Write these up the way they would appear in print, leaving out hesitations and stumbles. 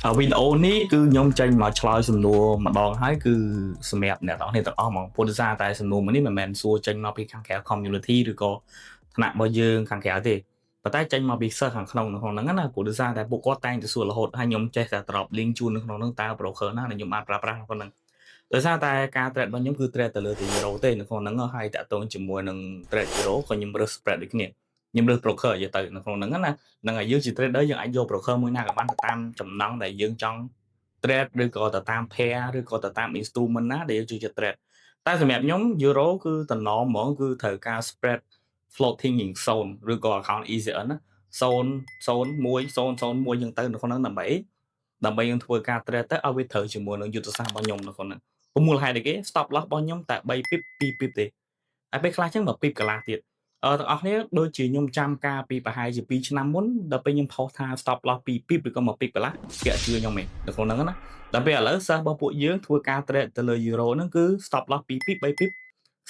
វីដេអូនេះគឺខ្ញុំចេញមកឆ្លើយសំណួរម្ដងហើយគឺសម្រាប់អ្នកទាំងអស់ហ្មងព្រោះដោយសារតែសំណួរមួយនេះមិនមែនសួរចេញមកពីខាងក្រៅ community ឬក៏ថ្នាក់របស់យើងខាងក្រៅទេប៉ុន្តែចេញមកពីសិស្សខាងក្នុងហ្នឹងណាព្រោះដោយសារតែពួកគាត់តែងតែសួររហូតហើយខ្ញុំចេះតែ drop link ជូននៅក្នុងហ្នឹងតើ broker ណាដែលខ្ញុំអាចប្រើប្រាស់ក្នុងហ្នឹងដោយសារតែការ trade របស់ខ្ញុំគឺ trade ទៅលើទី0ទេនៅក្នុងហ្នឹងហើយតាក់ទងជាមួយនឹង trade 0ក៏ខ្ញុំរើស spread ដូចគ្នាខ្ញុំរើស broker និយាយទៅនៅក្នុងហ្នឹងណាហ្នឹងហើយយើងជា trader យើងអាចយក broker មួយណាក៏បានទៅតាមចំណង់ដែលយើងចង់ trade ឬក៏ទៅតាម pair ឬក៏ទៅតាម instrument ណាដែលយើងចូលចិត្ត trade តែសម្រាប់ខ្ញុំ euro គឺតំណហ្មងគឺត្រូវការ spread floating យ៉ាង0ឬក៏ account ECN ណា0.01 ចឹងទៅនៅក្នុងហ្នឹងដើម្បីយើងធ្វើការ trade ទៅឲ្យវាត្រូវជាមួយនឹងយុទ្ធសាស្ត្ររបស់ខ្ញុំនៅក្នុងហ្នឹងព្រោះមូលហេតុអីគេ stop loss របស់ខ្ញុំតែ3 pip 2 pip ទេតែពេលខ្លះចឹងមក pip កន្លះទៀតទាំងអស់គ្នាដូចជាខ្ញុំចាំការពីប្រហែលជា2ឆ្នាំមុនដល់ពេលខ្ញុំផុសថា stop loss 2 pip ឬក៏1 pip កន្លះគេអត់ជឿខ្ញុំទេនៅក្នុងហ្នឹងណាដល់ពេលឥឡូវសិស្សរបស់ពួកយើងធ្វើការ trade ទៅលើ euro ហ្នឹងគឺ stop loss 2 pip 3 pip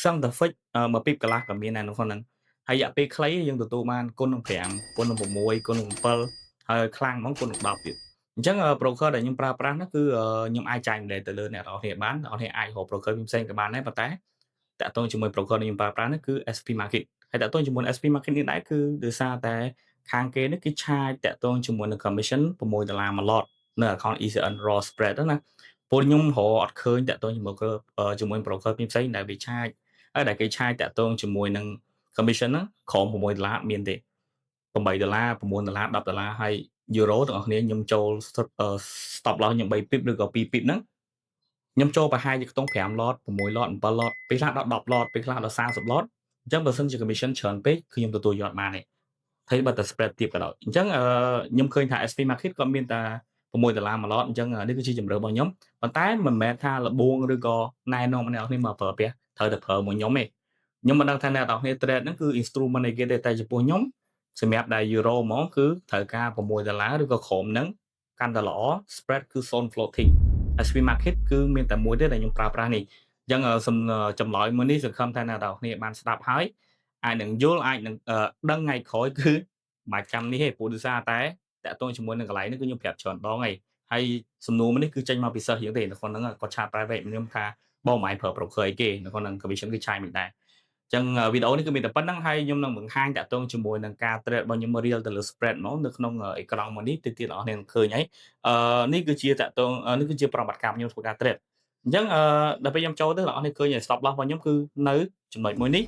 សឹងតែ fix 1 pip កន្លះក៏មានដែរនៅក្នុងហ្នឹងហើយរយៈពេលខ្លីយើងទទួលបានគុណនឹង5គុណនឹង6គុណនឹង7ហើយខ្លាំងហ្មងគុណនឹង10ទៀតអញ្ចឹង broker ដែលខ្ញុំប្រើប្រាស់ហ្នឹងគឺខ្ញុំអាចចែកម្លែកទៅលើអ្នកនរគ្នាបានអ្នកនរគ្នាអាចរក broker ផ្សេងៗក៏បានដែរប៉ុន្តែតាក់ទងជាមួយ broker ដែលខ្ញុំប្រើប្រាស់នេះគឺ SP Market ហើយតាក់ទងជាមួយ SP Market នេះដែរគឺដោយសារតែខាងគេនេះគឺឆាយតាក់ទងជាមួយនឹង commission $6មួយឡតនៅ account ECN raw spread ហ្នឹងណាពលខ្ញុំរកអត់ឃើញតាក់ទងជាមួយ broker ផ្សេងៗដែលវាឆាយហើយដែលគេឆាយតាក់ទងជាមួយនឹង commission ហ្នឹងក្រោម$6មានទេ$8 $9 $10ហើយ euro ទាំងអស់គ្នាខ្ញុំចូល stop loss ខ្ញុំ3 pip ឬក៏2 pip ហ្នឹងខ្ញុំចូលប្រហែលជាខ្ទង់5ឡត6ឡត7ឡតពេលខ្លះដល់10ឡតពេលខ្លះដល់30ឡតអញ្ចឹងបើសិនជា commission ច្រើនពេកគឺខ្ញុំទទួលយកអត់បានទេហើយបើតែ spread ទាបក៏ដោយអញ្ចឹងខ្ញុំឃើញថា SP Market គាត់មានតែ$6មួយឡតអញ្ចឹងនេះគឺជាជម្រើសរបស់ខ្ញុំប៉ុន្តែមិនមែនថាលបួងឬក៏ណែនាំអ្នកនរគ្នាមកប្រើប្រាស់ត្រូវតែប្រើមួយខ្ញុំទេខ្ញុំមិនដឹងថាអ្នកនរគ្នា trade ហ្នឹងគឺ instrument អីគេទេតែចំពោះខ្ញុំសម្រាប់ដែល euro ហ្មងគឺត្រូវការ$6ឬក៏ក្រោមហ្នឹងកាន់តែល្អ spread គឺ zone floating SP Market គឺមានតែមួយទេដែលខ្ញុំប្រើប្រាស់នេះអញ្ចឹងចម្លើយមួយនេះសង្ឃឹមថាអ្នកនរគ្នាបានស្ដាប់ហើយអាចនឹងយល់អាចនឹងដឹងថ្ងៃក្រោយគឺមិនចាំនេះទេព្រោះដោយសារតែតាក់ទងជាមួយនឹងកន្លែងនេះគឺខ្ញុំប្រាប់ច្រើនដងហើយសំណួរមួយនេះគឺចេញមកពីសិស្សយើងទេនៅក្នុងហ្នឹងគាត់ឆាត private ខ្ញុំថាបងមិនប្រើ broker អីគេនៅក្នុងហ្នឹង commission គឺឆាយមិនដែរអញ្ចឹងវីដេអូនេះគឺមានតែប៉ុណ្្នឹងហើយខ្ញុំនឹងបង្ហាញតាក់ទងជាមួយនឹងការ trade របស់ខ្ញុំ real ទៅលើ spread ហ្មងនៅក្នុងអេក្រង់មួយនេះតិចទៀតអ្នកនរឃើញហើយនេះគឺជាតាក់ទងនេះគឺជាប្រវត្តិកម្មខ្ញុំធ្វើការ trade អញ្ចឹងដល់ពេលខ្ញុំចូលទៅអ្នកនរឃើញ stop loss របស់ខ្ញុំគឺនៅចំណុចមួយនេះ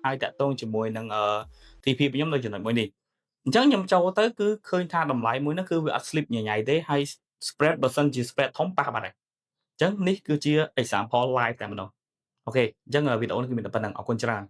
ហើយតាក់ទងជាមួយនឹងTP របស់ខ្ញុំនៅចំណុចមួយនេះអញ្ចឹងខ្ញុំចូលទៅគឺឃើញថាតម្លៃមួយហ្នឹងគឺវាអត់ slip ញ៉ៃទេហើយ spread បើសិនជា spread ធំប៉ះបាត់ហើយអញ្ចឹងនេះគឺជា example live តែម្ដងអូខេអញ្ចឹងវីដេអូនេះគឺមានតែប៉ុណ្្នឹងអរគុណច្រើន